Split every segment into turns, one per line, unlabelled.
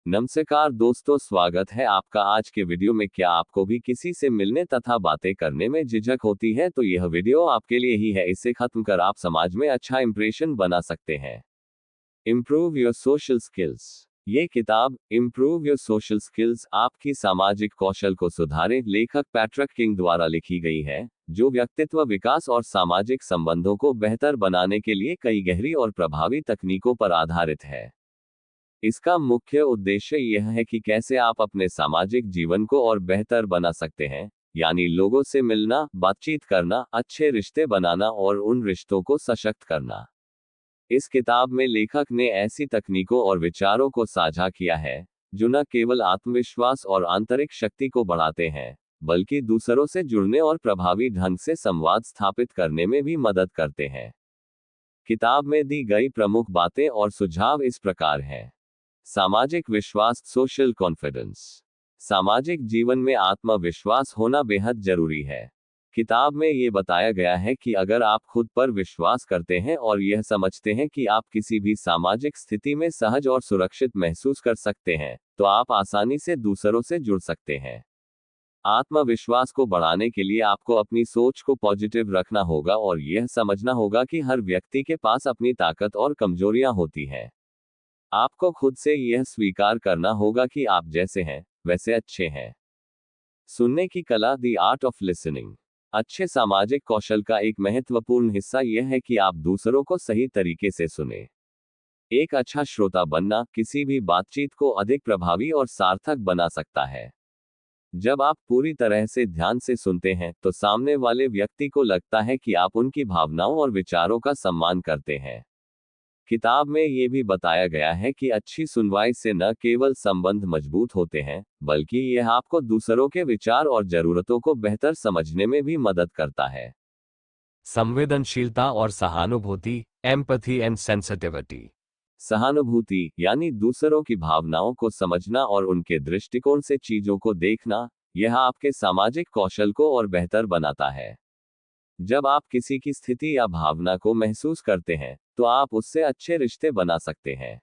नमस्कार दोस्तों, स्वागत है आपका आज के वीडियो में। क्या आपको भी किसी से मिलने तथा बातें करने में झिझक होती है? तो यह वीडियो आपके लिए ही है। इसे खत्म कर आप समाज में अच्छा इंप्रेशन बना सकते हैं। Improve your social skills. ये किताब इम्प्रूव योर सोशल स्किल्स आपकी सामाजिक कौशल को सुधारे लेखक पैट्रिक किंग द्वारा लिखी गई है, जो व्यक्तित्व विकास और सामाजिक संबंधों को बेहतर बनाने के लिए कई गहरी और प्रभावी तकनीकों पर आधारित है। इसका मुख्य उद्देश्य यह है कि कैसे आप अपने सामाजिक जीवन को और बेहतर बना सकते हैं, यानी लोगों से मिलना, बातचीत करना, अच्छे रिश्ते बनाना और उन रिश्तों को सशक्त करना। इस किताब में लेखक ने ऐसी तकनीकों और विचारों को साझा किया है जो न केवल आत्मविश्वास और आंतरिक शक्ति को बढ़ाते हैं, बल्कि दूसरों से जुड़ने और प्रभावी ढंग से संवाद स्थापित करने में भी मदद करते हैं। किताब में दी गई प्रमुख बातें और सुझाव इस प्रकार हैं। सामाजिक विश्वास, सोशल कॉन्फिडेंस। सामाजिक जीवन में आत्मविश्वास होना बेहद जरूरी है। किताब में ये बताया गया है कि अगर आप खुद पर विश्वास करते हैं और यह समझते हैं कि आप किसी भी सामाजिक स्थिति में सहज और सुरक्षित महसूस कर सकते हैं, तो आप आसानी से दूसरों से जुड़ सकते हैं। आत्मविश्वास को बढ़ाने के लिए आपको अपनी सोच को पॉजिटिव रखना होगा और यह समझना होगा कि हर व्यक्ति के पास अपनी ताकत और कमजोरियां होती हैं। आपको खुद से यह स्वीकार करना होगा कि आप जैसे हैं वैसे अच्छे हैं। सुनने की कला, द आर्ट ऑफ लिसनिंग। अच्छे सामाजिक कौशल का एक महत्वपूर्ण हिस्सा यह है कि आप दूसरों को सही तरीके से सुने। एक अच्छा श्रोता बनना किसी भी बातचीत को अधिक प्रभावी और सार्थक बना सकता है। जब आप पूरी तरह से ध्यान से सुनते हैं, तो सामने वाले व्यक्ति को लगता है कि आप उनकी भावनाओं और विचारों का सम्मान करते हैं। किताब में यह भी बताया गया है कि अच्छी सुनवाई से न केवल संबंध मजबूत होते हैं, बल्कि यह आपको दूसरों के विचार और जरूरतों को बेहतर समझने में भी मदद करता है।
संवेदनशीलता और सहानुभूति, एम्पैथी एंड सेंसिटिविटी।
सहानुभूति यानी दूसरों की भावनाओं को समझना और उनके दृष्टिकोण से चीजों को देखना, यह आपके सामाजिक कौशल को और बेहतर बनाता है। जब आप किसी की स्थिति या भावना को महसूस करते हैं, तो आप उससे अच्छे रिश्ते बना सकते हैं।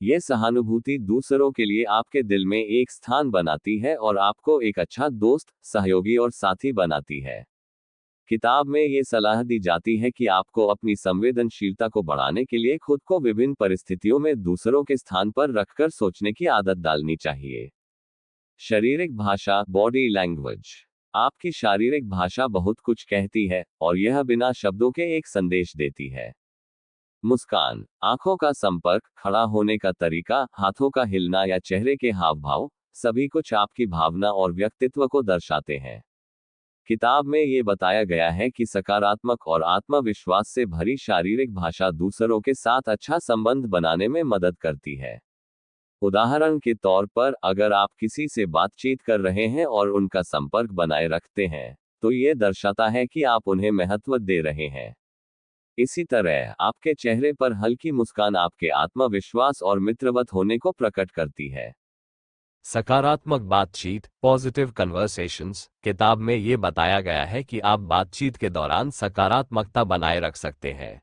यह सहानुभूति दूसरों के लिए आपके दिल में एक स्थान बनाती है और आपको एक अच्छा दोस्त, सहयोगी और साथी बनाती है। किताब में ये सलाह दी जाती है कि आपको अपनी संवेदनशीलता को बढ़ाने के लिए खुद को विभिन्न परिस्थितियों में दूसरों के स्थान पर रखकर सोचने की आदत डालनी चाहिए। शारीरिक भाषा, बॉडी लैंग्वेज। आपकी शारीरिक भाषा बहुत कुछ कहती है और यह बिना शब्दों के एक संदेश देती है। मुस्कान, आंखों का संपर्क, खड़ा होने का तरीका, हाथों का हिलना या चेहरे के हाव भाव, सभी कुछ आपकी भावना और व्यक्तित्व को दर्शाते हैं। किताब में ये बताया गया है कि सकारात्मक और आत्मविश्वास से भरी शारीरिक भाषा दूसरों के साथ अच्छा संबंध बनाने में मदद करती है। उदाहरण के तौर पर, अगर आप किसी से बातचीत कर रहे हैं और उनका संपर्क बनाए रखते हैं, तो यह दर्शाता है कि आप उन्हें महत्व दे रहे हैं। इसी तरह आपके चेहरे पर हल्की मुस्कान आपके आत्मविश्वास और मित्रवत होने को प्रकट करती है।
सकारात्मक बातचीत, पॉजिटिव कन्वर्सेशंस। किताब में ये बताया गया है कि आप बातचीत के दौरान सकारात्मकता बनाए रख सकते हैं।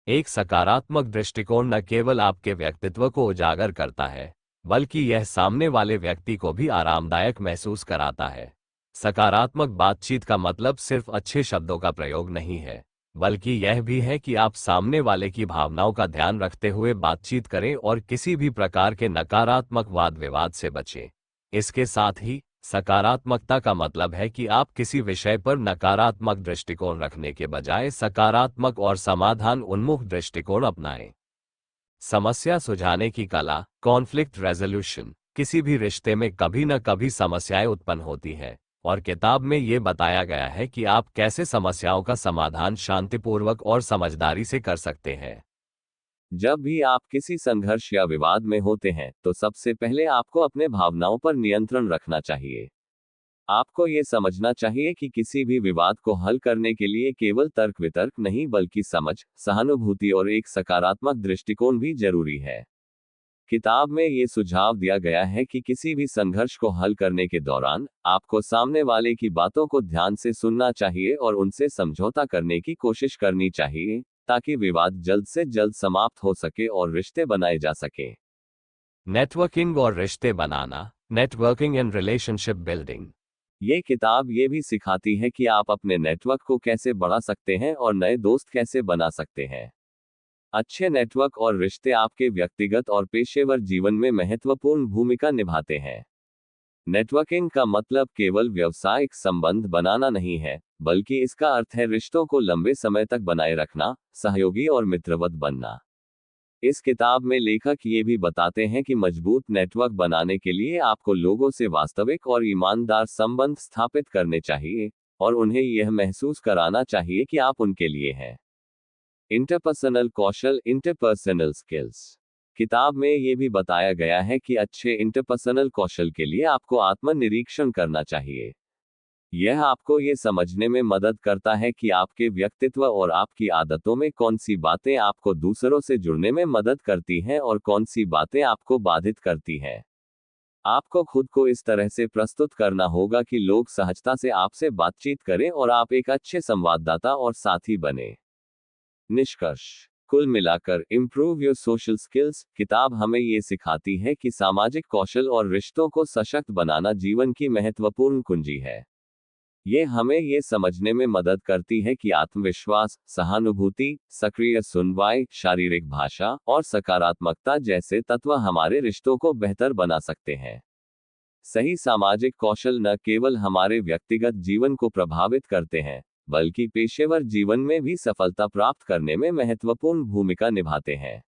एक सकारात्मक दृष्टिकोण न केवल आपके व्यक्तित्व को उजागर करता है, बल्कि यह सामने वाले व्यक्ति को भी आरामदायक महसूस कराता है। सकारात्मक बातचीत का मतलब सिर्फ अच्छे शब्दों का प्रयोग नहीं है, बल्कि यह भी है कि आप सामने वाले की भावनाओं का ध्यान रखते हुए बातचीत करें और किसी भी प्रकार के नकारात्मक वाद विवाद से बचें। इसके साथ ही सकारात्मकता का मतलब है कि आप किसी विषय पर नकारात्मक दृष्टिकोण रखने के बजाय सकारात्मक और समाधान उन्मुख दृष्टिकोण अपनाएं। समस्या सुलझाने की कला, कॉन्फ्लिक्ट रेजोल्यूशन। किसी भी रिश्ते में कभी न कभी समस्याएं उत्पन्न होती हैं, और किताब में ये बताया गया है कि आप कैसे समस्याओं का समाधान शांतिपूर्वक और समझदारी से कर सकते हैं।
जब भी आप किसी संघर्ष या विवाद में होते हैं, तो सबसे पहले आपको अपने भावनाओं पर नियंत्रण रखना चाहिए। आपको ये समझना चाहिए कि किसी भी विवाद को हल करने के लिए केवल तर्क वितर्क नहीं, बल्कि समझ, सहानुभूति और एक सकारात्मक दृष्टिकोण भी जरूरी है। किताब में ये सुझाव दिया गया है कि किसी भी संघर्ष को हल करने के दौरान आपको सामने वाले की बातों को ध्यान से सुनना चाहिए और उनसे समझौता करने की कोशिश करनी चाहिए, ताकि विवाद जल्द से जल्द समाप्त हो सके और रिश्ते बनाए जा सके।
नेटवर्किंग और रिश्ते बनाना, नेटवर्किंग एंड रिलेशनशिप बिल्डिंग।
ये किताब ये भी सिखाती है कि आप अपने नेटवर्क को कैसे बढ़ा सकते हैं और नए दोस्त कैसे बना सकते हैं। अच्छे नेटवर्क और रिश्ते आपके व्यक्तिगत और पेशेवर जीवन में महत्वपूर्ण भूमिका निभाते हैं। नेटवर्किंग का मतलब केवल व्यावसायिक संबंध बनाना नहीं है, बल्कि इसका अर्थ है रिश्तों को लंबे समय तक बनाए रखना, सहयोगी और मित्रवत बनना। इस किताब में लेखक ये भी बताते हैं कि मजबूत नेटवर्क बनाने के लिए आपको लोगों से वास्तविक और ईमानदार संबंध स्थापित करने चाहिए और उन्हें यह महसूस कराना चाहिए कि आप उनके लिए हैं। इंटरपर्सनल कौशल, इंटरपर्सनल स्किल्स। किताब में ये भी बताया गया है कि अच्छे इंटरपर्सनल कौशल के लिए आपको आत्मनिरीक्षण करना चाहिए। यह आपको ये समझने में मदद करता है कि आपके व्यक्तित्व और आपकी आदतों में कौन सी बातें आपको दूसरों से जुड़ने में मदद करती हैं और कौन सी बातें आपको बाधित करती हैं। आपको खुद को इस तरह से प्रस्तुत करना होगा कि लोग सहजता से आपसे बातचीत करें और आप एक अच्छे संवाददाता और साथी बने। निष्कर्ष। कुल मिलाकर इम्प्रूव योर सोशल स्किल्स किताब हमें ये सिखाती है कि सामाजिक कौशल और रिश्तों को सशक्त बनाना जीवन की महत्वपूर्ण कुंजी है। ये हमें ये समझने में मदद करती है कि आत्मविश्वास, सहानुभूति, सक्रिय सुनवाई, शारीरिक भाषा और सकारात्मकता जैसे तत्व हमारे रिश्तों को बेहतर बना सकते हैं। सही सामाजिक कौशल न केवल हमारे व्यक्तिगत जीवन को प्रभावित करते हैं, बल्कि पेशेवर जीवन में भी सफलता प्राप्त करने में महत्वपूर्ण भूमिका निभाते हैं।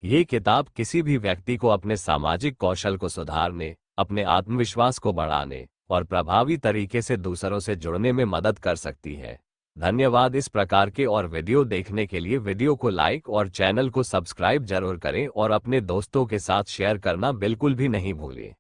ये किताब किसी भी व्यक्ति को अपने सामाजिक कौशल को सुधारने, अपने आत्मविश्वास को बढ़ाने और प्रभावी तरीके से दूसरों से जुड़ने में मदद कर सकती है। धन्यवाद। इस प्रकार के और वीडियो देखने के लिए वीडियो को लाइक और चैनल को सब्सक्राइब जरूर करें और अपने दोस्तों के साथ शेयर करना बिल्कुल भी नहीं भूलें।